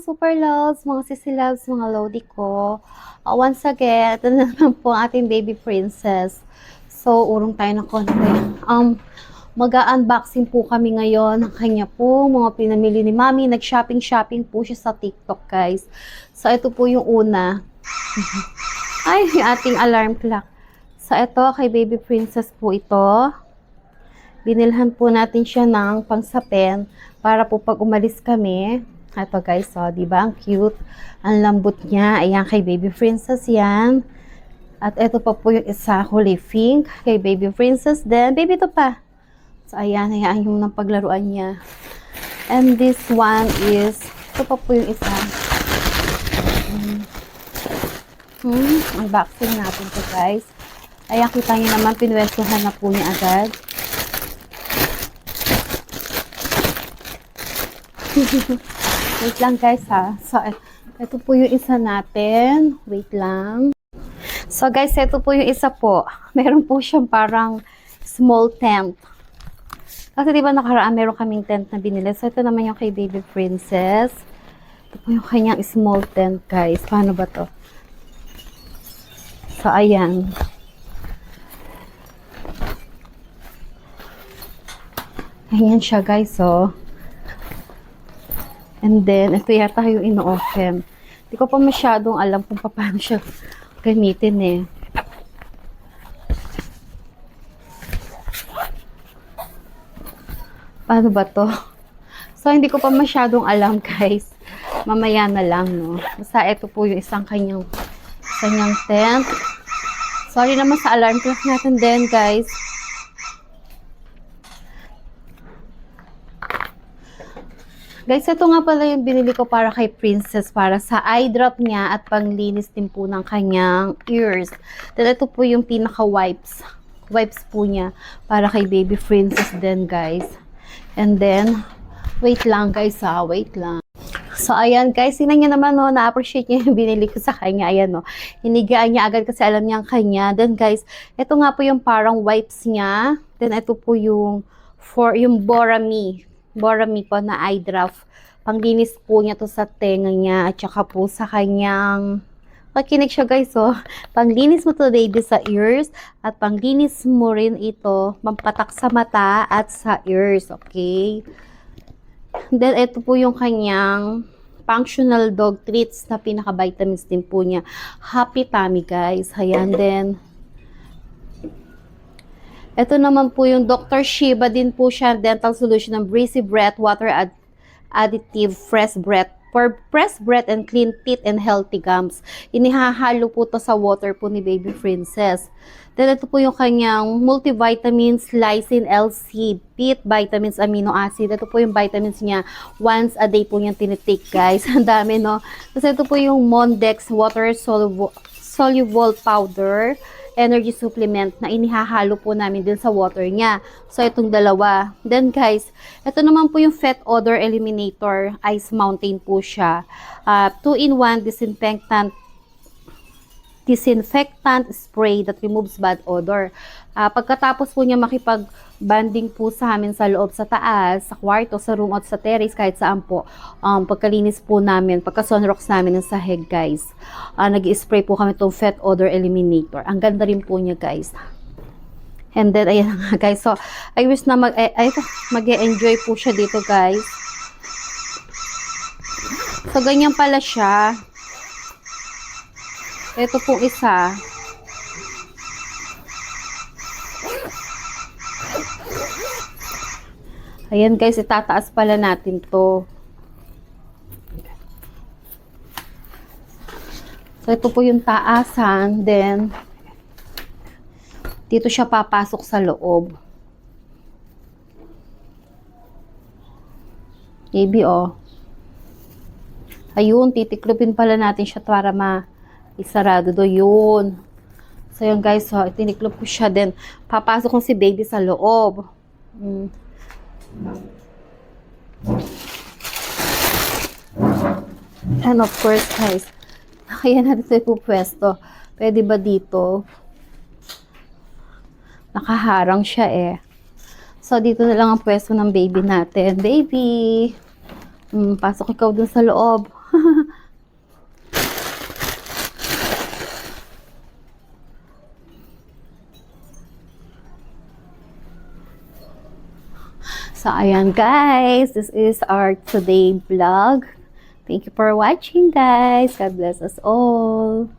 super loves, mga sisi loves, mga lodi ko. Once again, ito na naman po ang ating baby princess. So, urong tayo ng konti. Mag-unboxing po kami ngayon ng kanya po, mga pinamili ni Mami. Nag-shopping po siya sa TikTok, guys. So, ito po yung una. Ay, yung ating alarm clock. So, ito, kay baby princess po ito. Binilhan po natin siya ng pangsapin para po pag umalis kami. Ito guys, so, di ba? Ang cute. Ang lambot niya. Ayan, kay baby princess yan. At ito pa po yung isa, kulay pink, kay baby princess. Then, baby ito pa. So, ayan, ayan yung ng paglaruan niya. And this one is, ito pa po yung isa. Unboxing natin ito guys. Ayan, kita niyo naman, pinwestuhan na po niya agad. Wait lang guys ha. So, ito po yung isa natin. Wait lang. So guys, ito po yung isa po. Meron po siyang parang small tent. Kasi diba nakaraan meron kaming tent na binili. So ito naman yung kay baby princess. Ito po yung kanyang small tent guys. Paano ba to? So ayan. Ayan siya guys, so. And then, ito yata yung ino-open. Hindi ko pa masyadong alam kung paano siya gamitin eh. Paano ba to? So, hindi ko pa masyadong alam guys. Mamaya na lang, no? Basta ito po yung isang kanyang tent. Sorry naman sa alarm clock natin din guys. Guys, ito nga pala yung binili ko para kay Princess, para sa eye drop niya at panglinis din po ng kanyang ears. Then ito po yung pinaka-wipes. Wipes po niya para kay baby Princess din guys. And then, wait lang guys ha, wait lang. So ayan guys, tingnan niyo naman no, na-appreciate niya yung binili ko sa kanya. Ayan no, hinigaan niya agad kasi alam niya ang kanya. Then guys, ito nga po yung parang wipes niya. Then ito po yung Borami po na eye drop. Panglinis po niya to sa tenga niya at saka po sa kanyang makinig siya guys, oh. Panglinis mo to baby sa ears at panglinis mo rin ito mampatak sa mata at sa ears, okay? Then ito po yung kanyang functional dog treats na pinaka-vitamins din po niya. Happy tummy guys. Ayan din. Ito naman po yung Dr. Shiba din po siya, dental solution ng Breezy Breath, water additive, fresh breath, for fresh breath and clean teeth and healthy gums. Inihahalo po to sa water po ni baby princess. Then ito po yung kanyang multivitamins, lysine, LC, teeth, vitamins, amino acid. Ito po yung vitamins niya. Once a day po niyang tinitake guys. Ang dami no. Kasi ito po yung Mondex water soluble powder energy supplement na inihahalo po namin din sa water niya. So, itong dalawa. Then, guys, ito naman po yung Fat Odor Eliminator. Ice Mountain po siya. 2-in-1 disinfectant spray that removes bad odor. Pagkatapos po niya makipag-banding po sa amin sa loob, sa taas, sa kwarto, sa room at sa terrace, kahit saan po, pagkalinis po namin, pagka-sunrocks namin ng sahig guys, nag-spray po kami itong Fat Odor Eliminator. Ang ganda rin po niya guys. And then, ayan nga guys. So, I wish na mag-e-enjoy po siya dito guys. So, ganyan pala siya. Ito pong isa. Ayan guys, itataas pala natin to. So, ito po yung taasan. Then, dito siya papasok sa loob. Maybe, oh. Ayun, titiklopin pala natin siya para isarado do yun. So yun guys, so tiniklop ko siya, then papasok ko si baby sa loob. And of course guys, kaya natin ito ipupwesto. Pwede ba dito? Nakaharang siya eh. So dito na lang ang pwesto ng baby natin. Baby! Pasok ikaw dun sa loob. So, ayan guys. This is our today vlog. Thank you for watching guys. God bless us all.